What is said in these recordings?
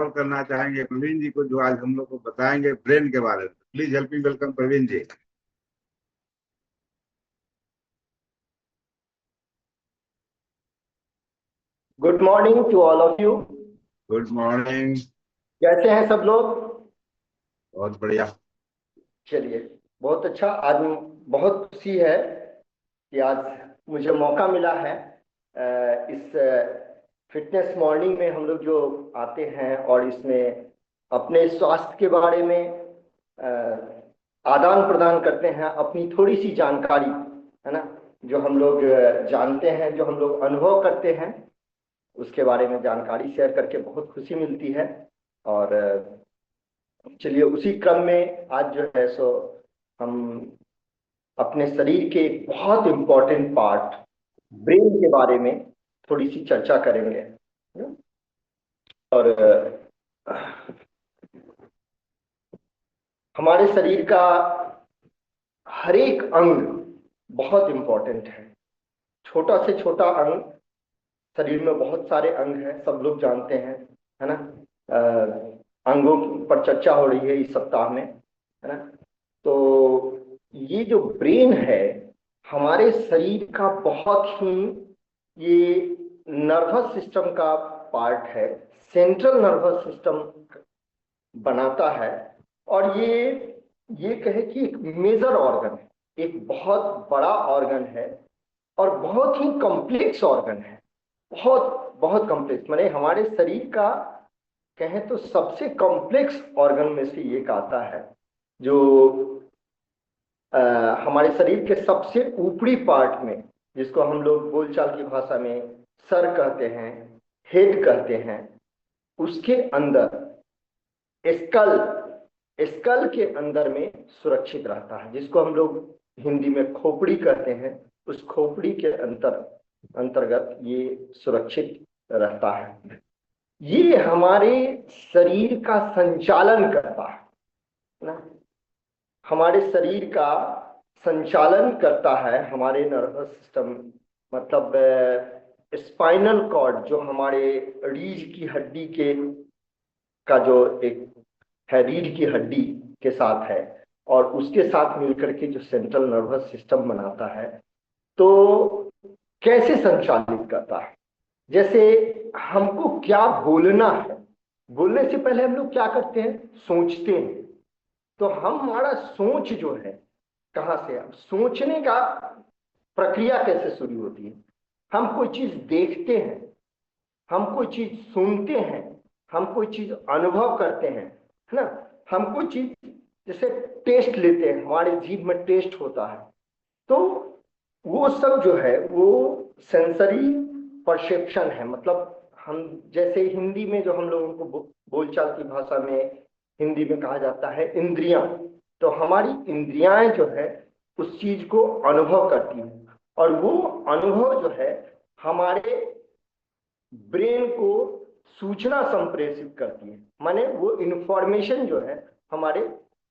Call करना चाहेंगे प्रवीण जी को, जो आज हम लोग को बताएंगे ब्रेन के बारे में। Please help me welcome Praveen ji. Good morning to all of you. Good morning. कैसे हैं सब लोग? बहुत बढ़िया। चलिए, बहुत अच्छा। आज बहुत खुशी है कि आज मुझे मौका मिला है इस फिटनेस मॉर्निंग में हम लोग जो आते हैं और इसमें अपने स्वास्थ्य के बारे में आदान प्रदान करते हैं, अपनी थोड़ी सी जानकारी, है ना, जो हम लोग जानते हैं, जो हम लोग अनुभव करते हैं, उसके बारे में जानकारी शेयर करके बहुत खुशी मिलती है। और चलिए, उसी क्रम में आज जो है सो हम अपने शरीर के एक बहुत इंपॉर्टेंट पार्ट ब्रेन के बारे में थोड़ी सी चर्चा करेंगे। और हमारे शरीर का हर एक अंग बहुत इंपॉर्टेंट है। छोटा से छोटा अंग, शरीर में बहुत सारे अंग हैं, सब लोग जानते हैं, है ना। अंगों पर चर्चा हो रही है इस सप्ताह में, है ना। तो ये जो ब्रेन है हमारे शरीर का बहुत ही, ये नर्वस सिस्टम का पार्ट है, सेंट्रल नर्वस सिस्टम बनाता है। और ये कहे कि एक मेजर ऑर्गन है, एक बहुत बड़ा ऑर्गन है और बहुत ही कॉम्प्लेक्स ऑर्गन है। बहुत बहुत कॉम्प्लेक्स, माने हमारे शरीर का कहें तो सबसे कॉम्प्लेक्स ऑर्गन में से एक आता है, जो हमारे शरीर के सबसे ऊपरी पार्ट में, जिसको हम लोग बोलचाल की भाषा में सर कहते हैं, हेड कहते हैं, उसके अंदर स्कल, स्कल के अंदर में सुरक्षित रहता है, जिसको हम लोग हिंदी में खोपड़ी कहते हैं। उस खोपड़ी के अंतर्गत ये सुरक्षित रहता है। ये हमारे शरीर का संचालन करता है ना, हमारे शरीर का संचालन करता है हमारे नर्वस सिस्टम, मतलब स्पाइनल कॉर्ड, जो हमारे रीढ़ की हड्डी के का जो एक है, रीढ़ की हड्डी के साथ है, और उसके साथ मिलकर के जो सेंट्रल नर्वस सिस्टम बनाता है। तो कैसे संचालित करता है? जैसे हमको क्या बोलना है, बोलने से पहले हम लोग क्या करते हैं? सोचते हैं। तो हमारा सोच जो है, कहाँ से, अब सोचने का प्रक्रिया कैसे शुरू होती है? हम कोई चीज देखते हैं, हम कोई चीज सुनते हैं, हम कोई चीज अनुभव करते हैं, है ना। हम कोई चीज जैसे टेस्ट लेते हैं, हमारे जीभ में टेस्ट होता है, तो वो सब जो है वो सेंसरी परसेप्शन है। मतलब हम जैसे हिंदी में जो हम लोगों को बोलचाल की भाषा में हिंदी में कहा जाता है इंद्रियां, तो हमारी इंद्रियां जो है उस चीज को अनुभव करती हैं, और वो अनुभव जो है हमारे ब्रेन को सूचना संप्रेषित करती है, माने वो इंफॉर्मेशन जो है हमारे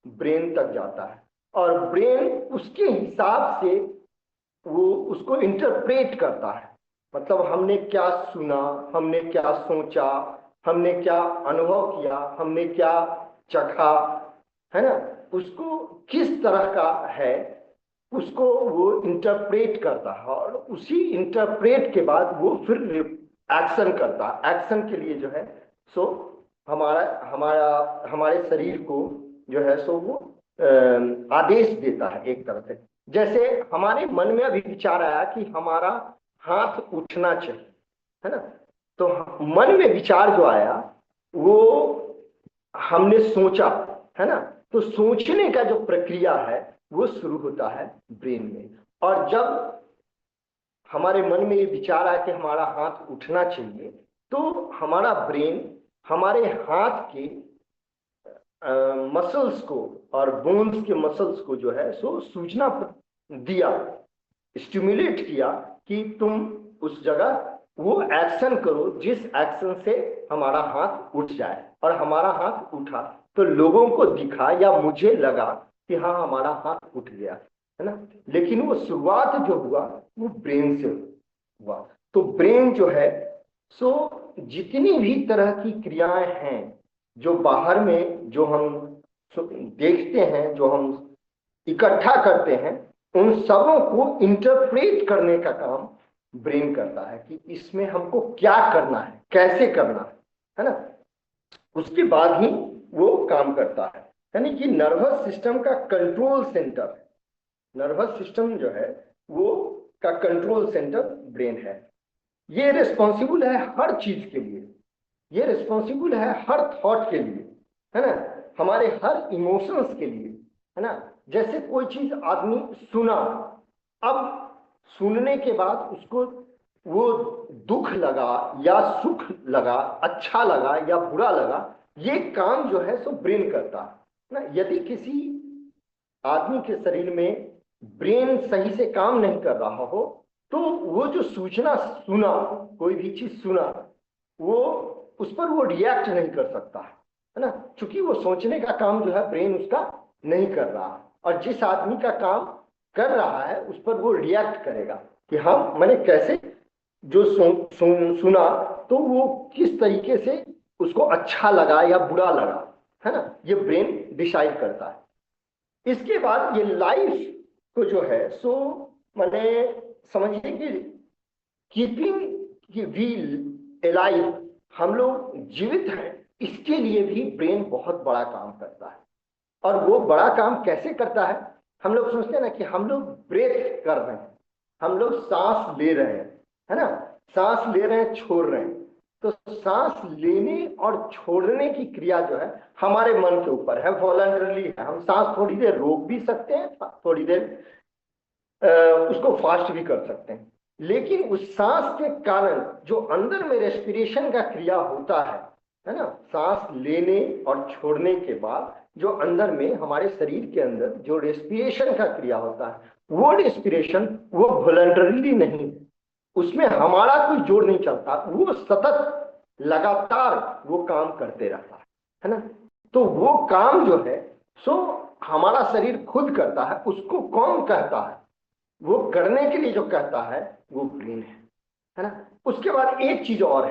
ब्रेन तक जाता है, और ब्रेन उसके हिसाब से वो उसको इंटरप्रेट करता है। मतलब हमने क्या सुना, हमने क्या सोचा, हमने क्या अनुभव किया, हमने क्या चखा, है ना, उसको किस तरह का है, उसको वो इंटरप्रेट करता है, और उसी इंटरप्रेट के बाद वो फिर एक्शन करता है। एक्शन के लिए जो है सो हमारा हमारा हमारे शरीर को जो है सो वो आदेश देता है एक तरह से। जैसे हमारे मन में अभी विचार आया कि हमारा हाथ उठना चाहिए, है ना। तो मन में विचार जो आया वो हमने सोचा, है ना। तो सोचने का जो प्रक्रिया है वो शुरू होता है ब्रेन में। और जब हमारे मन में ये विचार आया कि हमारा हाथ उठना चाहिए, तो हमारा ब्रेन हमारे हाथ के मसल्स को और बोन्स के मसल्स को जो है सो सूचना दिया, स्टिमुलेट किया कि तुम उस जगह वो एक्शन करो जिस एक्शन से हमारा हाथ उठ जाए। और हमारा हाथ उठा तो लोगों को दिखा या मुझे लगा कि हाँ हमारा हाथ उठ गया, है ना। लेकिन वो शुरुआत जो हुआ वो ब्रेन से हुआ। तो ब्रेन जो है सो जितनी भी तरह की क्रियाएं हैं जो बाहर में जो हम देखते हैं, जो हम इकट्ठा करते हैं, उन सबों को इंटरप्रेट करने का काम ब्रेन करता है कि इसमें हमको क्या करना है, कैसे करना है ना। उसके बाद ही वो काम करता है। यानी कि नर्वस सिस्टम का कंट्रोल सेंटर है, नर्वस सिस्टम जो है वो का कंट्रोल सेंटर ब्रेन है। ये रिस्पॉन्सिबल है हर चीज के लिए, ये रिस्पॉन्सिबल है हर थॉट के लिए, है ना, हमारे हर इमोशंस के लिए, है ना। जैसे कोई चीज आदमी सुना, अब सुनने के बाद उसको वो दुख लगा या सुख लगा, अच्छा लगा या बुरा लगा, ये काम जो है सो ब्रेन करता है ना। यदि किसी आदमी के शरीर में ब्रेन सही से काम नहीं कर रहा हो तो वो जो सूचना सुना, कोई भी चीज सुना, वो उस पर वो रिएक्ट नहीं कर सकता है ना, क्योंकि वो सोचने का काम जो है ब्रेन उसका नहीं कर रहा। और जिस आदमी का काम कर रहा है उस पर वो रिएक्ट करेगा कि हाँ मैंने कैसे जो सुना तो वो किस तरीके से उसको अच्छा लगा या बुरा लगा, है ना, ये ब्रेन डिसाइड करता है। इसके बाद ये लाइफ को जो है सो मैंने समझिए कि कीपिंग वी एलाइव, हम लोग जीवित हैं, इसके लिए भी ब्रेन बहुत बड़ा काम करता है। और वो बड़ा काम कैसे करता है? हम लोग सोचते हैं ना कि हम लोग ब्रेथ कर रहे हैं, हम लोग सांस ले रहे हैं, है ना, सांस ले रहे हैं छोड़ रहे हैं। तो सांस लेने और छोड़ने की क्रिया जो है हमारे मन के ऊपर है, वॉलंटरली है। हम सांस थोड़ी देर रोक भी सकते हैं, थोड़ी देर उसको फास्ट भी कर सकते हैं। लेकिन उस सांस के कारण जो अंदर में रेस्पिरेशन का क्रिया होता है ना, सांस लेने और छोड़ने के बाद जो अंदर में हमारे शरीर के अंदर जो रेस्पिरेशन का क्रिया होता है, वो रेस्पिरेशन वो वॉलंटरली नहीं, उसमें हमारा कोई जोर नहीं चलता, वो सतत लगातार वो काम करते रहता है ना। तो वो काम जो है सो हमारा शरीर खुद करता है। उसको कौन कहता है? वो करने के लिए जो कहता है वो ब्रेन है ना। उसके बाद एक चीज और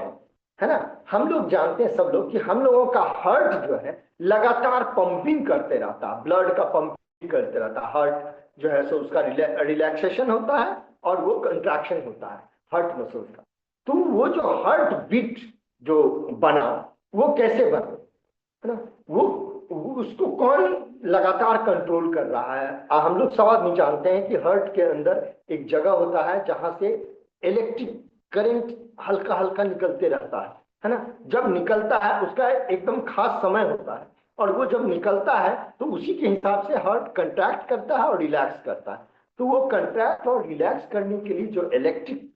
है ना, हम लोग जानते हैं सब लोग कि हम लोगों का हार्ट जो है लगातार पंपिंग करते रहता है, ब्लड का पंपिंग करते रहता है। हार्ट जो है सो उसका रिलैक्सेशन होता है और वो कंट्रैक्शन होता है हार्ट मसल्स का। तो वो जो हार्ट बीट जो बना वो कैसे बना, है ना, वो उसको कौन लगातार कंट्रोल कर रहा है? हम लोग सब आदमी जानते हैं कि हार्ट के अंदर एक जगह होता है जहां से इलेक्ट्रिक करंट हल्का हल्का निकलते रहता है ना। जब निकलता है उसका एकदम खास समय होता है, और वो जब निकलता है तो उसी के हिसाब से हार्ट कंट्रैक्ट करता है और रिलैक्स करता है। तो वो कंट्रैक्ट और रिलैक्स करने के लिए जो इलेक्ट्रिक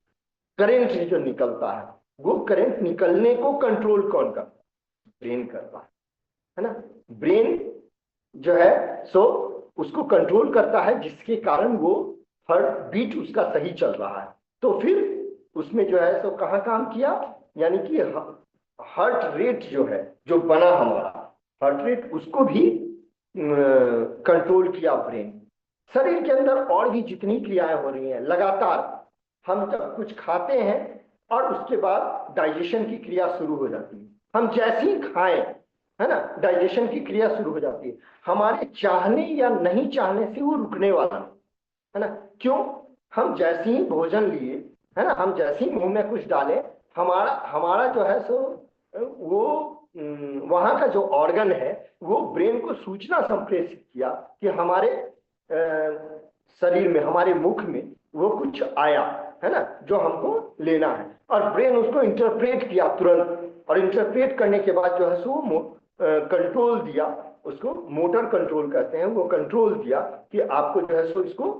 करंट जो निकलता है, वो करंट निकलने को कंट्रोल कौन करता है? ब्रेन करता है ना। ब्रेन जो है सो उसको कंट्रोल करता है, जिसके कारण वो हार्ट बीट उसका सही चल रहा है। तो फिर उसमें जो है सो कहाँ काम किया, यानी कि हार्ट रेट जो है जो बना हमारा हार्ट रेट, उसको भी कंट्रोल किया ब्रेन। शरीर के अंदर और भी जितनी क्रियाएं हो रही हैं लगातार, हम जब कुछ खाते हैं और उसके बाद डाइजेशन की क्रिया शुरू हो जाती है, हम जैसे ही खाएं, है ना, डाइजेशन की क्रिया शुरू हो जाती है। हमारे चाहने या नहीं चाहने से वो रुकने वाला नहीं, है ना। क्यों? हम जैसे ही भोजन लिए, है ना, हम जैसे ही मुंह में कुछ डाले, हमारा हमारा जो है सो वो वहां का जो ऑर्गन है वो ब्रेन को सूचना संप्रेषित किया कि हमारे शरीर में, हमारे मुख में वो कुछ आया, है ना, जो हमको लेना है। और ब्रेन उसको इंटरप्रेट किया तुरंत, और इंटरप्रेट करने के बाद जो है सो कंट्रोल दिया, उसको मोटर कंट्रोल कहते हैं, वो कंट्रोल दिया कि आपको जो है सो इसको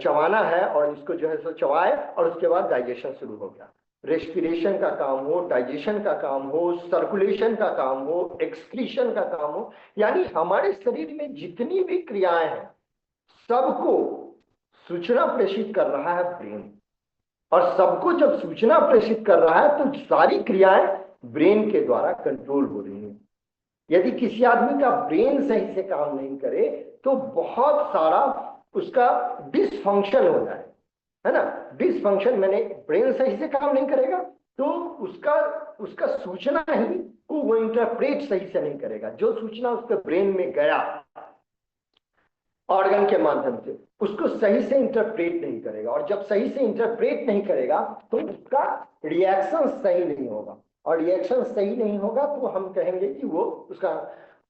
चबाना है, और इसको जो है सो चबाए, और उसके बाद डाइजेशन शुरू हो गया। रेस्पिरेशन का काम हो, डाइजेशन का काम हो, सर्कुलेशन का काम हो, एक्सक्रीशन का काम हो, यानी हमारे शरीर में जितनी भी क्रियाएं हैं सबको सूचना प्रेषित कर रहा है ब्रेन। और सबको जब सूचना प्रेषित कर रहा है तो सारी क्रियाएं ब्रेन के द्वारा कंट्रोल हो रही हैं। यदि किसी आदमी का ब्रेन सही से काम नहीं करे तो बहुत सारा उसका डिसफंक्शन हो जाए, है ना। डिसफंक्शन मैंने ब्रेन सही से काम नहीं करेगा तो उसका उसका सूचना ही को वो इंटरप्रेट सही से नहीं करेगा। जो सूचना उसके ब्रेन में गया ऑर्गन के माध्यम से, उसको सही से इंटरप्रेट नहीं करेगा, और जब सही से इंटरप्रेट नहीं करेगा तो उसका रिएक्शन सही नहीं होगा, और रिएक्शन सही नहीं होगा तो हम कहेंगे कि वो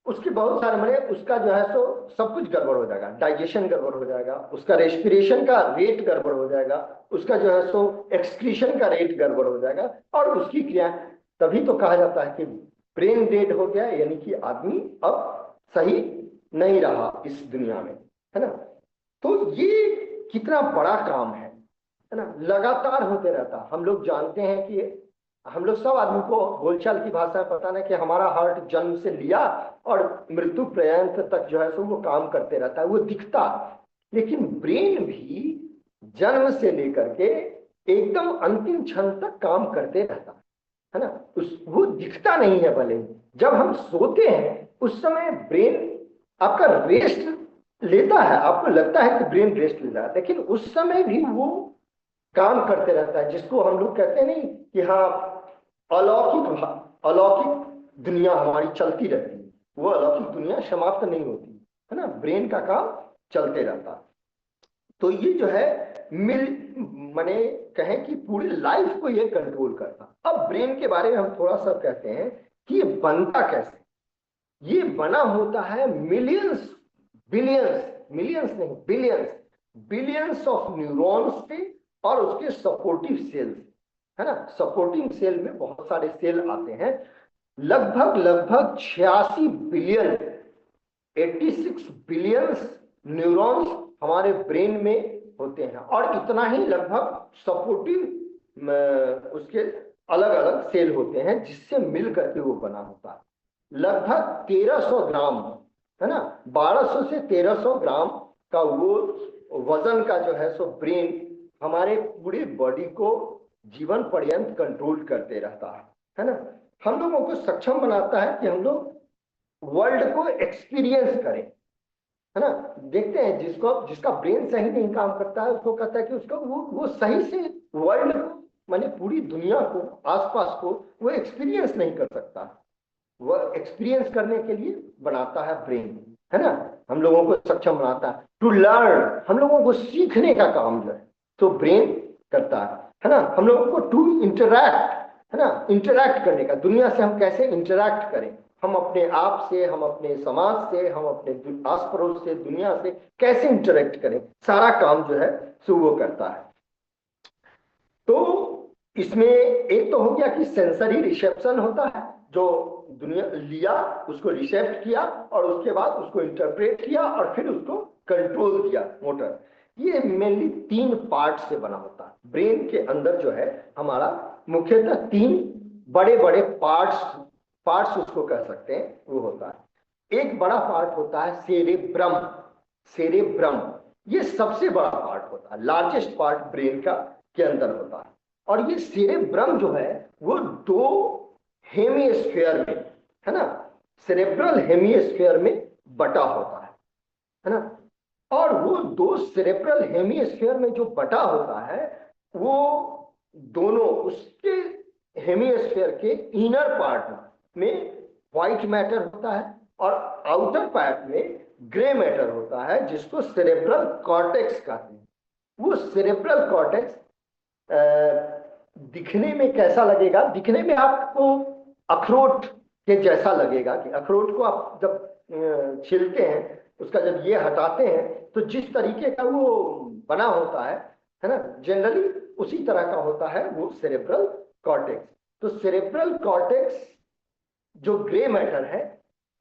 उसके बहुत सारे मैंने उसका जो है सो सब कुछ गड़बड़ हो जाएगा। डाइजेशन गड़बड़ हो जाएगा, उसका रेस्पिरेशन का रेट गड़बड़ हो जाएगा, उसका जो है सो एक्सक्रीशन का रेट गड़बड़ हो जाएगा, और उसकी क्रिया। तभी तो कहा जाता है कि ब्रेन डेड हो गया, यानी कि आदमी अब सही नहीं रहा इस दुनिया में, है ना। तो ये कितना बड़ा काम है ना, लगातार होते रहता। हम लोग जानते हैं कि हम लोग सब आदमी को बोलचाल की भाषा में पता ना कि हमारा हार्ट जन्म से लिया और मृत्यु पर्यंत तक जो है सो वो काम करते रहता है, वो दिखता। लेकिन ब्रेन भी जन्म से लेकर के एकदम अंतिम क्षण तक काम करते रहता है ना। वो दिखता नहीं है। भले जब हम सोते हैं उस समय ब्रेन आपका रेस्ट लेता है, आपको लगता है कि ब्रेन रेस्ट ले रहा है, लेकिन उस समय भी वो काम करते रहता है, जिसको हम लोग कहते हैं नहीं कि हाँ अलौकिक दुनिया हमारी चलती रहती है। वो अलौकिक दुनिया समाप्त नहीं होती है ना, ब्रेन का काम चलते रहता। तो ये जो है माने कहें कि पूरी लाइफ को ये कंट्रोल करता। अब ब्रेन के बारे में हम थोड़ा सा कहते हैं कि ये बनता कैसे। ये बना होता है मिलियंस मिलियंस नहीं बिलियंस ऑफ न्यूरॉन्स से और उसके सपोर्टिव सेल्स, है ना। सपोर्टिंग सेल में बहुत सारे सेल आते हैं। लगभग 86 बिलियन 86 बिलियंस न्यूरॉन्स हमारे ब्रेन में होते हैं, और इतना ही लगभग सपोर्टिव उसके अलग अलग सेल होते हैं जिससे मिल करके वो बना होता है। लगभग 1300 ग्राम, है ना, 1200 से 1300 ग्राम का वो वजन का जो है सो ब्रेन हमारे पूरी बॉडी को जीवन पर्यंत कंट्रोल करते रहता है ना। हम लोगों को सक्षम बनाता है कि हम लोग वर्ल्ड को एक्सपीरियंस करें, है ना। देखते हैं जिसका ब्रेन सही नहीं काम करता है उसको कहता है कि उसको वो सही से वर्ल्ड को माने पूरी दुनिया को आसपास को वो एक्सपीरियंस नहीं कर सकता। वह एक्सपीरियंस करने के लिए बनाता है ब्रेन, है ना। हम लोगों को सक्षम बनाता है टू लर्न, हम लोगों को सीखने का काम जो है तो ब्रेन करता है ना। हम लोगों को टू इंटरैक्ट, है ना, इंटरैक्ट करने का, दुनिया से हम कैसे इंटरैक्ट करें, हम अपने आप से, हम अपने समाज से, हम अपने आस पड़ोस से, दुनिया से कैसे इंटरैक्ट करें, सारा काम जो है सो वो करता है। तो इसमें एक तो हो गया कि सेंसरी रिसेप्शन होता है, जो दुनिया लिया उसको रिसेप्ट किया और उसके बाद उसको इंटरप्रेट किया और फिर उसको कंट्रोल किया मोटर। ये मेनली 3 पार्ट से बना होता है। ब्रेन के अंदर जो है हमारा मुख्यतः 3 बड़े बड़े पार्ट्स उसको कह सकते हैं वो होता है। एक बड़ा पार्ट होता है सेरेब्रम, ये सबसे बड़ा पार्ट होता है, लार्जेस्ट पार्ट ब्रेन का के अंदर होता है। और ये सेरेब्रम जो है वो 2 हेमिस्फीयर में, है ना, सेरेब्रल हेमिस्फीयर में बटा होता है ना। और वो 2 सेरेब्रल हेमिस्फीयर में जो बटा होता है वो दोनों उसके हेमिस्फीयर के इनर पार्ट में व्हाइट मैटर होता है और आउटर पार्ट में ग्रे मैटर होता है, जिसको सेरेब्रल कॉर्टेक्स कहते हैं। वो सेरेब्रल कॉर्टेक्स दिखने में कैसा लगेगा, दिखने में आपको अखरोट के जैसा लगेगा कि अखरोट को आप जब छीलते हैं उसका जब ये हटाते हैं तो जिस तरीके का वो बना होता है ना, जनरली उसी तरह का होता है वो सेरेब्रल कॉर्टेक्स। तो सेरेब्रल कॉर्टेक्स जो ग्रे मैटर है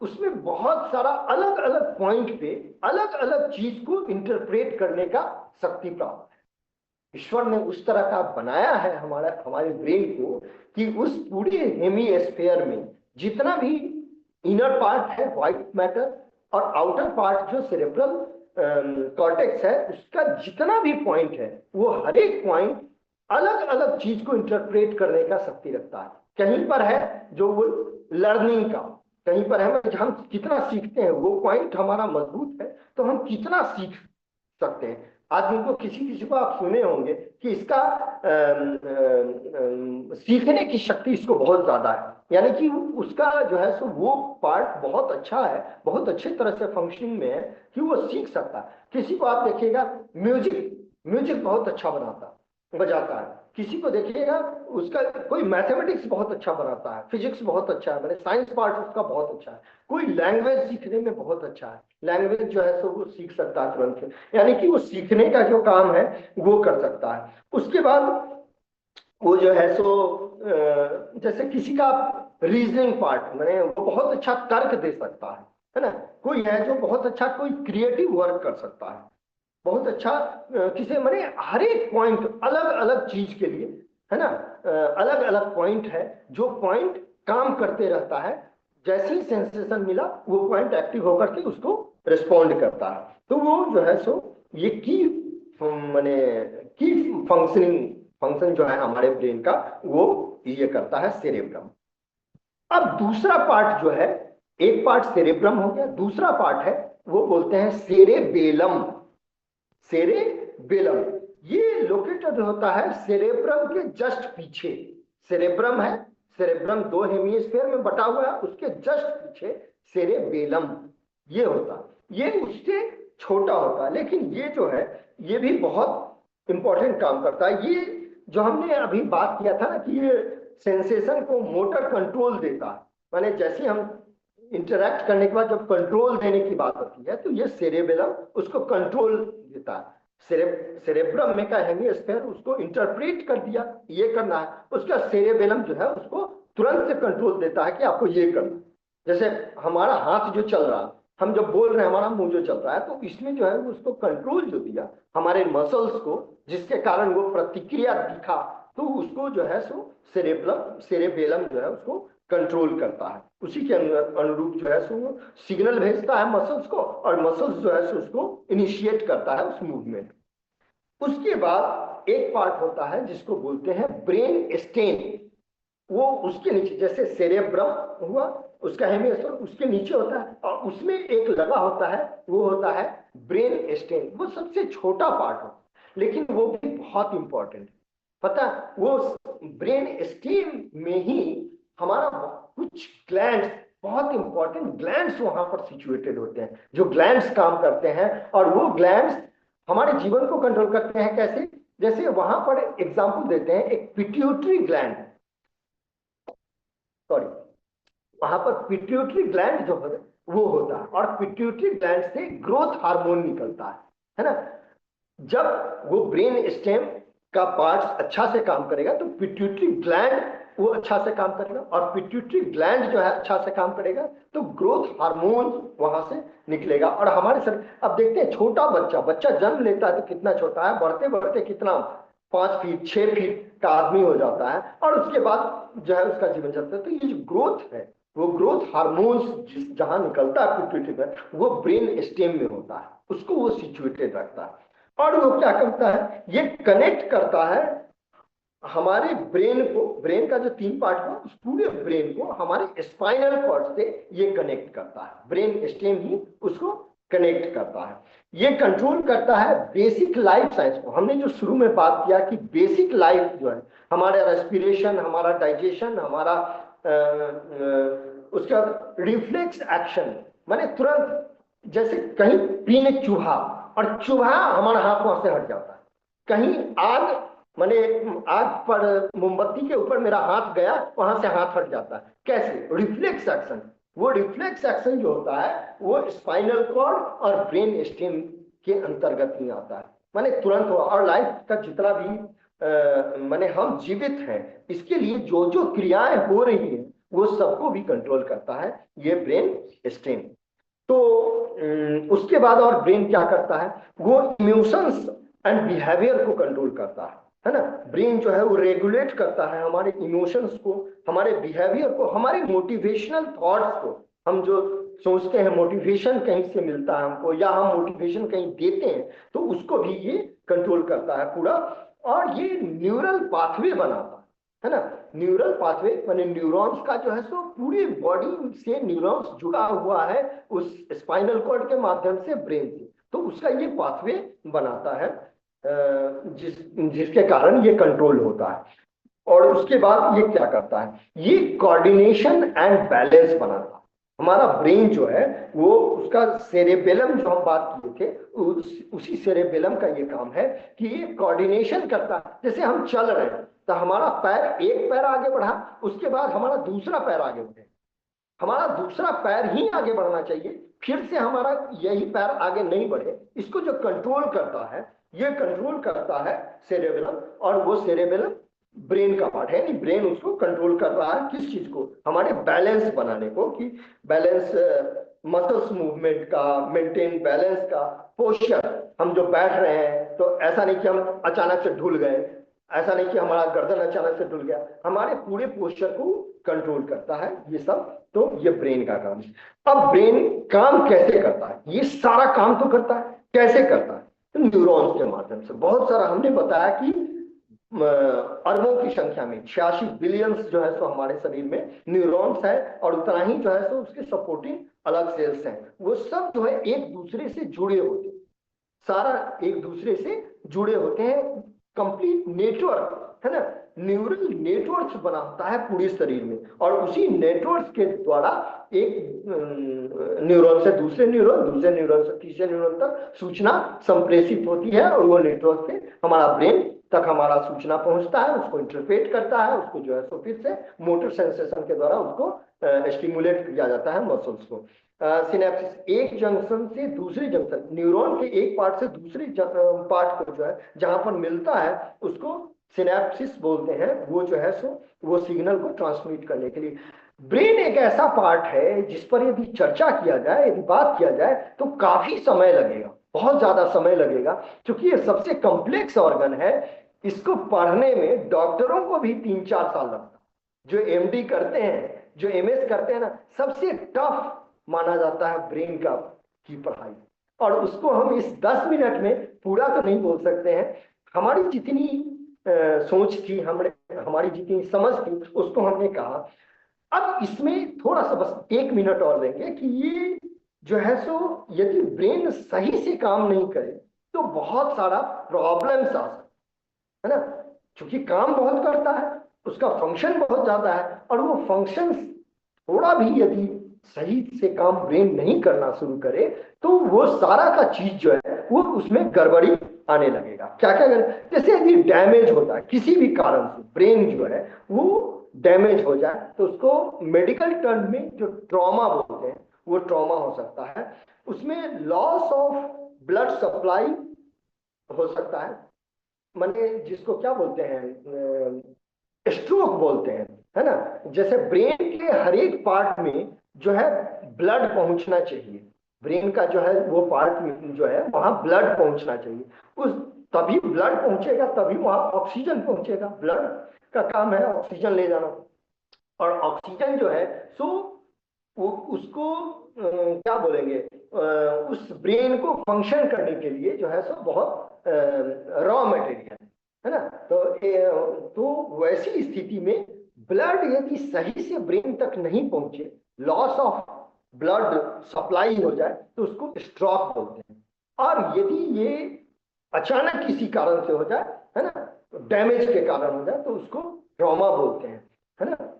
उसमें बहुत सारा अलग अलग पॉइंट पे अलग अलग चीज को इंटरप्रेट करने का शक्ति प्राप्त है। ईश्वर ने उस तरह का बनाया है हमारे ब्रेन को कि उस पूरे हेमिस्फीयर में जितना भी इनर पार्ट है व्हाइट मैटर और आउटर पार्ट जो सेरेब्रल कॉर्टेक्स है उसका जितना भी पॉइंट है वो हर एक पॉइंट अलग अलग चीज को इंटरप्रेट करने का शक्ति रखता है। कहीं पर है जो वो लर्निंग का, कहीं पर है हम कितना सीखते हैं, वो पॉइंट हमारा मजबूत है तो हम कितना सीख सकते हैं। आदमी को, किसी किसी को आप सुने होंगे कि इसका सीखने की शक्ति इसको बहुत ज्यादा है, यानी कि उसका जो है सो वो पार्ट बहुत अच्छा है, बहुत अच्छे तरह से फंक्शनिंग में है कि वो सीख सकता है। किसी को आप देखिएगा म्यूजिक म्यूजिक बहुत अच्छा बजाता है, किसी को देखिएगा उसका कोई मैथमेटिक्स बहुत अच्छा बनाता है, फिजिक्स बहुत अच्छा है, मैंने साइंस पार्ट उसका बहुत अच्छा है, कोई लैंग्वेज सीखने में बहुत अच्छा है, लैंग्वेज जो है सो वो सीख सकता है तुरंत से, यानी कि वो सीखने का जो काम है वो कर सकता है। उसके बाद वो जो है सो जैसे किसी का रीजनिंग पार्ट, मैंने वो बहुत अच्छा तर्क दे सकता है ना। कोई है जो बहुत अच्छा कोई क्रिएटिव वर्क कर सकता है, बहुत अच्छा किसी मैंने हर एक पॉइंट अलग अलग चीज के लिए, है ना, अलग अलग पॉइंट है, जो पॉइंट काम करते रहता है, जैसे ही सेंसेशन मिला वो पॉइंट एक्टिव होकर के उसको रिस्पॉन्ड करता है। तो वो जो है सो ये की मैंने की फंक्शन जो है हमारे ब्रेन का, वो ये करता है सेरेब्रम। अब दूसरा पार्ट जो है, एक पार्ट सेरेब्रम हो गया, दूसरा पार्ट है वो बोलते हैं सेरेबेलम। सेरेबेलम ये लोकेटेड होता है सेरेब्रम के जस्ट पीछे। सेरेब्रम है, सेरेब्रम दो हेमिस्फीयर में बटा हुआ है, उसके जस्ट पीछे सेरेबेलम ये होता, ये उससे छोटा होता है, लेकिन ये जो है ये भी बहुत इंपॉर्टेंट काम करता है। ये जो हमने अभी बात किया था ना कि ये सेंसेशन को मोटर कंट्रोल देता है, माने जैसे हम इंटरैक्ट करने के बाद जब कंट्रोल देने की बात होती है तो ये सेरेबेलम उसको कंट्रोल देता है। सेरेब्रम में का हेमिस्फीयर उसको इंटरप्रेट कर दिया ये करना है, उसका सेरेबेलम जो है उसको तुरंत से कंट्रोल देता है कि आपको ये करना। जैसे हमारा हाथ जो चल रहा है, हम जब बोल रहे हैं हमारा मुंह जो चल रहा है, तो इसमें जो है उसको कंट्रोल जो दिया हमारे मसल्स को, जिसके कारण वो प्रतिक्रिया दिखा, तो उसको जो है सो सेरेबेलम जो है उसको कंट्रोल करता है। उसी के अनुरूप जो है सो सिग्नल भेजता है मसल्स को, और मसल्स जो है सो उसको इनिशिएट करता है उस मूवमेंट। उसके बाद एक पार्ट होता है जिसको बोलते हैं ब्रेन स्टेम। वो उसके नीचे, जैसे सेरेब्रम हुआ उसका हेमिस्फीयर उसके नीचे होता है, और उसमें एक लगा होता है वो होता है ब्रेन स्टेम। वो सबसे छोटा पार्ट होता है, लेकिन वो भी बहुत इंपॉर्टेंट। पता वो ब्रेन स्टेम में ही हमारा कुछ ग्लैंड्स, बहुत इंपॉर्टेंट ग्लैंड्स वहां पर सिचुएटेड होते हैं, जो ग्लैंड्स काम करते हैं, और वो ग्लैंड्स हमारे जीवन को कंट्रोल करते हैं। कैसे? जैसे वहां पर एग्जांपल देते हैं, एक पिट्यूटरी ग्लैंड, सॉरी, वहां पर पिट्यूटरी ग्लैंड जो है वो होता है, और पिट्यूटरी ग्लैंड से ग्रोथ हार्मोन निकलता है ना। जब वो ब्रेन स्टेम का पार्ट अच्छा से काम करेगा तो पिट्यूटरी ग्लैंड वो अच्छा से काम करेगा, और पिट्यूटरी ग्लैंड जो है अच्छा से काम करेगा तो ग्रोथ हार्मोन वहां से निकलेगा। और हमारे शरीर, अब देखते हैं छोटा बच्चा, बच्चा जन्म लेता है तो कितना छोटा है, बढ़ते बढ़ते कितना 5 फीट 6 फीट का आदमी हो जाता है, और उसके बाद जो है उसका जीवन चलता है। तो ये जो ग्रोथ है, वो ग्रोथ हार्मोन्स जहां निकलता है पिट्यूटरी में, वो ब्रेन स्टेम में होता है, उसको वो सिचुएटेड रखता है। और वो क्या करता है, ये कनेक्ट करता है हमारे ब्रेन को, ब्रेन का जो 3 पार्ट हुआ उस पूरे ब्रेन को हमारे स्पाइनल कॉर्ड से ये कनेक्ट करता है। ब्रेन स्टेम ही उसको कनेक्ट करता है। ये कंट्रोल करता है बेसिक लाइफ साइंस को। हमने जो शुरू में बात किया कि बेसिक लाइफ जो है, हमारा रेस्पिरेशन, हमारा डाइजेशन, हमारा उसका रिफ्लेक्स एक्शन, माने तुरंत जैसे कहीं पीने चूहा, और चूहा हमारा हाथ वहां से हट जाता है। कहीं आग, माने आग पर मोमबत्ती के ऊपर मेरा हाथ गया, वहां से हाथ हट जाता है। कैसे? Reflex action. वो रिफ्लेक्स एक्शन जो होता है वो स्पाइनल कॉर्ड और ब्रेन स्टेम के अंतर्गत ही आता है, माने तुरंत हुआ। और लाइफ का जितना भी माने हम जीवित हैं, इसके लिए जो जो क्रियाएं हो रही हैं वो सबको भी कंट्रोल करता है ये ब्रेन स्टेम। तो उसके बाद और ब्रेन क्या करता है, वो इमोशंस एंड बिहेवियर को कंट्रोल करता है ना। ब्रेन जो है वो रेगुलेट करता है हमारे इमोशंस को, हमारे बिहेवियर को, हमारे मोटिवेशनल थॉट्स को। हम जो सोचते हैं मोटिवेशन कहीं से मिलता है हमको, या हम मोटिवेशन कहीं देते हैं, तो उसको भी ये कंट्रोल करता है पूरा। और ये न्यूरल पाथवे बनाता है ना। न्यूरल पाथवे माने न्यूरॉन्स का जो है सो पूरी बॉडी से न्यूरॉन्स जुड़ा हुआ है उस स्पाइनल कॉर्ड के माध्यम से ब्रेन से। तो उसका ये पाथवे बनाता है जिसके कारण ये कंट्रोल होता है। और उसके बाद ये क्या करता है, ये कोऑर्डिनेशन एंड बैलेंस बनाता है। हमारा ब्रेन जो है वो उसका सेरेबेलम जो हम बात किए थे उसी सेरेबेलम का ये काम है कि ये कोऑर्डिनेशन करता है। जैसे हम चल रहे हैं तो हमारा एक पैर आगे बढ़ा, उसके बाद हमारा दूसरा पैर आगे बढ़े, हमारा दूसरा पैर ही आगे बढ़ना चाहिए, फिर से हमारा यही पैर आगे नहीं बढ़े। इसको जो कंट्रोल करता है, ये कंट्रोल करता है सेरेबेलम, और वो सेरेबेलम ब्रेन का पार्ट है। यानी ब्रेन उसको कंट्रोल कर रहा है, किस चीज को, हमारे बैलेंस बनाने को, कि बैलेंस मसल्स मूवमेंट का, मेंटेन बैलेंस का, पोस्चर, हम जो बैठ रहे हैं तो ऐसा नहीं कि हम अचानक से ढुल गए, ऐसा नहीं कि हमारा गर्दन अचानक से ढुल गया, हमारे पूरे पोस्चर को कंट्रोल करता है ये सब। तो ये ब्रेन का काम है। अब ब्रेन काम कैसे करता है, ये सारा काम तो करता है, कैसे करता है, तो न्यूरॉन्स के माध्यम से। बहुत सारा हमने बताया कि अरबों की संख्या में 86 बिलियंस जो है सो हमारे शरीर में न्यूरॉन्स है, और उतना ही जो है सो उसके सपोर्टिंग अलग सेल्स हैं। वो सब जो है एक दूसरे से जुड़े होते हैं, सारा एक दूसरे से जुड़े होते हैं, कंप्लीट नेटवर्क है ना, न्यूरल नेटवर्क बनाता है पूरे शरीर में। और उसी नेटवर्क के द्वारा एक न्यूरॉन से दूसरे न्यूरॉन से तीसरे न्यूरॉन तक सूचना संप्रेषित होती है, और वो नेटवर्क से हमारा ब्रेन तक हमारा सूचना पहुंचता है, उसको इंटरप्रेट करता है, उसको जो है सो फिर से मोटर सेंसेशन के द्वारा उसको स्टिमुलेट किया जाता है मसल्स को। सिनेप्सिस, एक जंक्शन से दूसरे जंक्शन, न्यूरॉन के एक पार्ट से दूसरे पार्ट को जो है जहां पर मिलता है उसको सिनेप्सिस बोलते हैं। वो जो है सो वो सिग्नल को ट्रांसमिट करने के लिए। ब्रेन एक ऐसा पार्ट है जिस पर यदि चर्चा किया जाए, यदि बात किया जाए तो काफी समय लगेगा, बहुत ज्यादा समय लगेगा, क्योंकि ये सबसे कॉम्प्लेक्स ऑर्गन है। इसको पढ़ने में डॉक्टरों को भी 3-4 साल लगता है। जो एमडी करते हैं, जो एमएस करते हैं ना, सबसे टफ माना जाता है ब्रेन का की पढ़ाई। और उसको हम इस 10 मिनट में पूरा तो नहीं बोल सकते हैं। हमारी जितनी सोच थी, हमारी जितनी समझ थी, उसको हमने कहा। अब इसमें थोड़ा सा बस 1 मिनट और लेंगे कि ये जो है सो यदि ब्रेन सही से काम नहीं करे तो बहुत सारा प्रॉब्लम्स आ सकता है ना, क्योंकि काम बहुत करता है, उसका फंक्शन बहुत ज्यादा है, और वो फंक्शन थोड़ा भी यदि सही से काम ब्रेन नहीं करना शुरू करे तो वो सारा का चीज जो है वो उसमें गड़बड़ी आने लगेगा। क्या क्या करे, जैसे यदि डैमेज होता है किसी भी कारण से, ब्रेन जो है वो डैमेज हो जाए तो उसको मेडिकल टर्म में जो ट्रॉमा बोलते हैं वो ट्रॉमा हो सकता है। उसमें लॉस ऑफ ब्लड सप्लाई हो सकता है, माने जिसको क्या बोलते हैं, स्ट्रोक बोलते हैं, है ना। जैसे ब्रेन के हर एक पार्ट में जो है ब्लड पहुंचना चाहिए, ब्रेन का जो है वो पार्ट जो है वहां ब्लड पहुंचना चाहिए, उस तभी ब्लड पहुंचेगा, तभी वहां ऑक्सीजन पहुंचेगा। ब्लड का काम है ऑक्सीजन ले जाना, और ऑक्सीजन जो है सो वो उसको क्या बोलेंगे, उस ब्रेन को फंक्शन करने के लिए जो है सो बहुत रॉ मटेरियल है ना। तो वैसी स्थिति में ब्लड यदि सही से ब्रेन तक नहीं पहुंचे, लॉस ऑफ ब्लड सप्लाई हो जाए तो उसको स्ट्रोक बोलते हैं। और यदि ये अचानक किसी कारण से हो जाए, है ना, तो डैमेज के कारण हो जाए तो उसको ट्रॉमा बोलते हैं, है ना।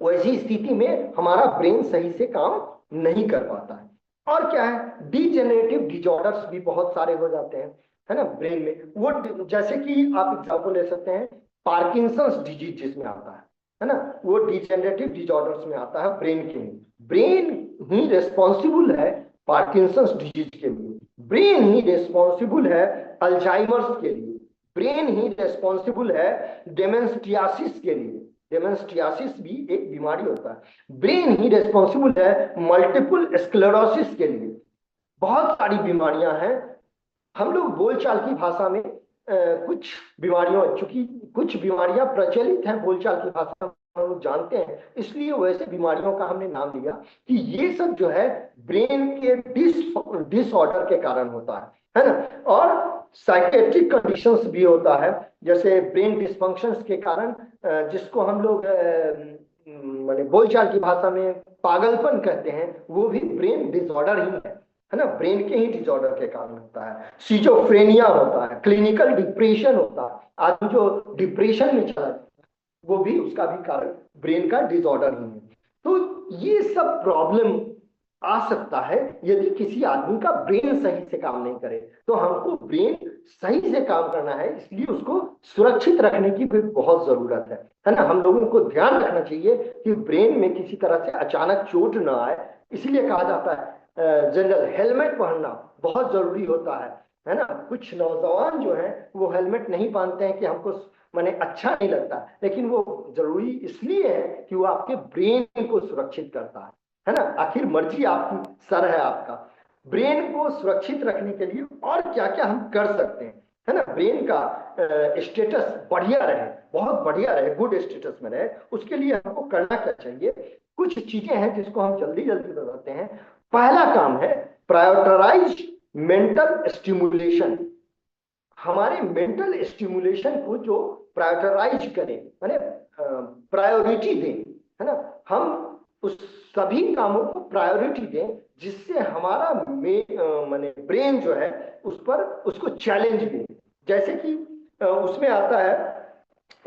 वैसी स्थिति में हमारा ब्रेन सही से काम नहीं कर पाता है। और क्या है, डिजेनरेटिव डिजॉर्डर्स भी बहुत सारे हो जाते हैं, है ना, ब्रेन में। वो जैसे कि आप एग्जांपल ले सकते हैं पार्किंसंस डिजीज जिसमें आता है ना, वो डिजेनरेटिव डिजॉर्डर्स में आता है ब्रेन के। ब्रेन ही रिस्पॉन्सिबल है पार्किंसंस डिजीज के लिए, ब्रेन ही रिस्पॉन्सिबल है अल्जाइमर्स के लिए, ब्रेन ही रिस्पॉन्सिबल है डेमेंशियासिस के लिए। डेमेंशियासिस भी एक बीमारी होता है। ब्रेन ही रिस्पॉन्सिबल है मल्टीपल स्क्लेरोसिस के लिए। बहुत सारी बीमारियां हैं। हम लोग बोलचाल की भाषा में कुछ बीमारियों, चूंकि कुछ बीमारियां प्रचलित हैं बोलचाल की भाषा में, हम लोग जानते हैं, इसलिए वैसे बीमारियों का हमने नाम लिया कि ये सब जो है ब्रेन के डिसऑर्डर के कारण होता है ना। और साइकेट्रिक कंडीशंस भी होता है, जैसे ब्रेन डिस्फंक्शंस के कारण, जिसको हम लोग माने बोलचाल की भाषा में पागलपन कहते हैं, वो भी ब्रेन डिसऑर्डर ही है। है ना, ब्रेन के ही डिसऑर्डर के कारण होता है। सिजोफ्रेनिया होता है, क्लिनिकल डिप्रेशन होता है, आदमी जो डिप्रेशन में चला जाता है वो भी उसका भी कारण ब्रेन का डिसऑर्डर ही है। तो ये सब प्रॉब्लम आ सकता है यदि किसी आदमी का ब्रेन सही से काम नहीं करे। तो हमको ब्रेन सही से काम करना है, इसलिए उसको सुरक्षित रखने की भी बहुत जरूरत है ना। हम लोगों को ध्यान रखना चाहिए कि ब्रेन में किसी तरह से अचानक चोट ना आए, इसलिए कहा जाता है जनरल हेलमेट पहनना बहुत जरूरी होता है ना। कुछ नौजवान जो है वो हेलमेट नहीं पहनते हैं कि हमको माने अच्छा नहीं लगता, लेकिन वो जरूरी इसलिए है कि वो आपके ब्रेन को सुरक्षित करता है ना। आखिर मर्जी आपकी, सर है आपका। ब्रेन को सुरक्षित रखने के लिए और क्या क्या हम कर सकते हैं, है ना। ब्रेन का स्टेटस बढ़िया रहे, बहुत बढ़िया रहे, गुड स्टेटस में रहे, उसके लिए हमको करना क्या चाहिए। कुछ चीजें हैं जिसको हम जल्दी जल्दी बताते हैं। पहला काम है प्रायोरिटाइज मेंटल स्टिमुलेशन। हमारे मेंटल स्टिमुलेशन को जो प्रायोरिटाइज करें, माने प्रायोरिटी दें, है ना। हम उस सभी कामों को प्रायोरिटी दें जिससे हमारा माने ब्रेन जो है उस पर उसको चैलेंज दें। जैसे कि उसमें आता है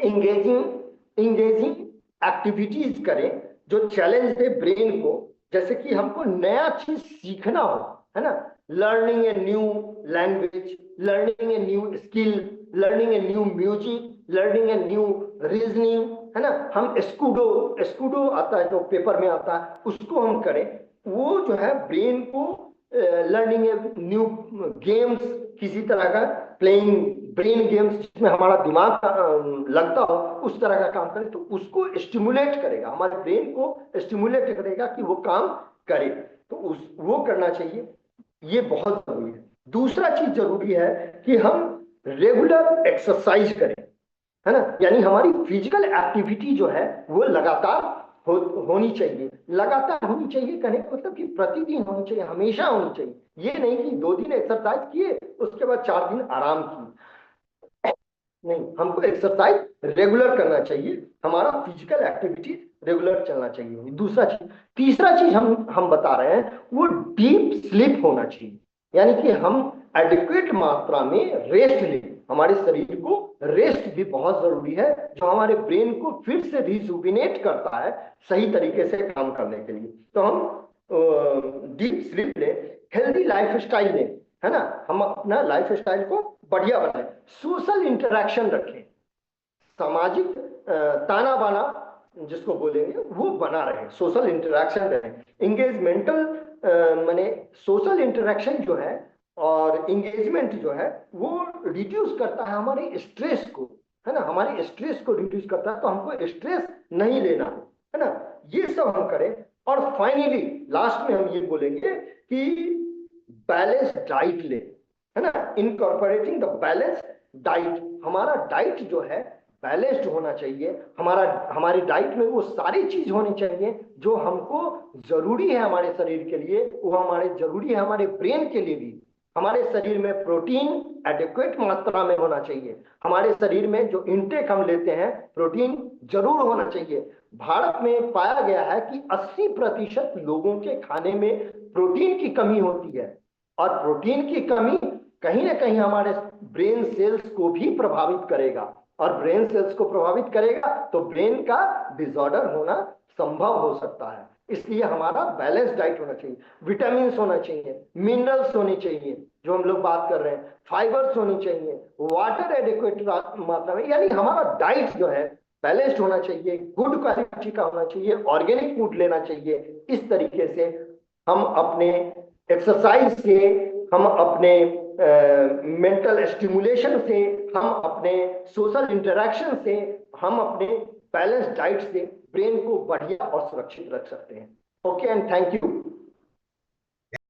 इंगेजिंग इंगेजिंग एक्टिविटीज करें जो चैलेंज दे ब्रेन को। जैसे कि हमको नया चीज सीखना हो, है ना, learning a new language, learning a new skill, learning a new music, learning a new reasoning, है ना। हम स्कूडो स्कूडो आता है जो पेपर में आता है, उसको हम करें। वो जो है ब्रेन को लर्निंग ए न्यू गेम्स, किसी तरह का प्लेइंग ब्रेन गेम्स जिसमें हमारा दिमाग लगता हो, उस तरह का काम करें तो उसको स्टिमुलेट करेगा, हमारे ब्रेन को स्टिमुलेट करेगा कि वो काम करे। तो वो करना चाहिए, ये बहुत जरूरी है। दूसरा चीज जरूरी है कि हम रेगुलर एक्सरसाइज करें, है ना। यानी हमारी फिजिकल एक्टिविटी जो है वो लगातार होनी चाहिए। लगातार होनी चाहिए कहने का मतलब कि प्रतिदिन होनी चाहिए, हमेशा होनी चाहिए। ये नहीं कि 2 दिन एक्सरसाइज किए उसके बाद 4 दिन आराम किए, नहीं, हमको एक्सरसाइज रेगुलर करना चाहिए, हमारा फिजिकल एक्टिविटी रेगुलर चलना चाहिए। दूसरा चीज, तीसरा चीज हम बता रहे हैं वो डीप स्लीप होना चाहिए। यानी कि हम एडिक्वेट मात्रा में रेस्ट लें, हमारे शरीर को रेस्ट भी बहुत जरूरी है, जो हमारे ब्रेन को फिर से रिजुविनेट करता है सही तरीके से काम करने के लिए। तो हम डीप स्लीप लें, हेल्दी लाइफ स्टाइल लें, है ना। हम अपना लाइफ स्टाइल को बढ़िया बनाएं, सोशल इंटरेक्शन रखें, सामाजिक ताना बाना जिसको बोलेंगे वो बना रहे, सोशल इंटरेक्शन रहे। इंगेजमेंटल माने सोशल इंटरेक्शन जो है और इंगेजमेंट जो है वो रिड्यूस करता है हमारे स्ट्रेस को, है ना, हमारे स्ट्रेस को रिड्यूस करता है। तो हमको स्ट्रेस नहीं लेना है ना, ये सब हम करें। और फाइनली लास्ट में हम ये बोलेंगे कि बैलेंस डाइट ले, है ना, इनकॉर्पोरेटिंग द बैलेंस डाइट। हमारा डाइट जो है बैलेंस्ड होना चाहिए, हमारी डाइट में वो सारी चीज होनी चाहिए जो हमको जरूरी है हमारे शरीर के लिए, वो हमारे जरूरी है हमारे ब्रेन के लिए भी। हमारे शरीर में प्रोटीन एडिक्वेट मात्रा में होना चाहिए, हमारे शरीर में जो इनटेक हम लेते हैं प्रोटीन जरूर होना चाहिए। भारत में पाया गया है कि 80% लोगों के खाने में प्रोटीन की कमी होती है, और प्रोटीन की कमी कहीं ना कहीं हमारे ब्रेन सेल्स को भी प्रभावित करेगा, और ब्रेन सेल्स को प्रभावित करेगा तो ब्रेन का डिसऑर्डर होना संभव हो सकता है। इसलिए हमारा बैलेंस डाइट होना चाहिए, विटामिन होना चाहिए, मिनरल्स होने चाहिए जो हम लोग बात कर रहे हैं, फाइबर्स होनी चाहिए, वाटर एडिक्वेट मात्रा में। यानी हमारा डाइट जो है बैलेंस्ड होना चाहिए, गुड क्वालिटी का होना चाहिए, ऑर्गेनिक फूड लेना चाहिए। इस तरीके से हम अपने एक्सरसाइज से, हम अपने मेंटल स्टिमुलेशन से, हम अपने सोशल इंटरेक्शन से, हम अपने बैलेंस डाइट से ब्रेन को बढ़िया और सुरक्षित रख सकते हैं। Okay and thank you.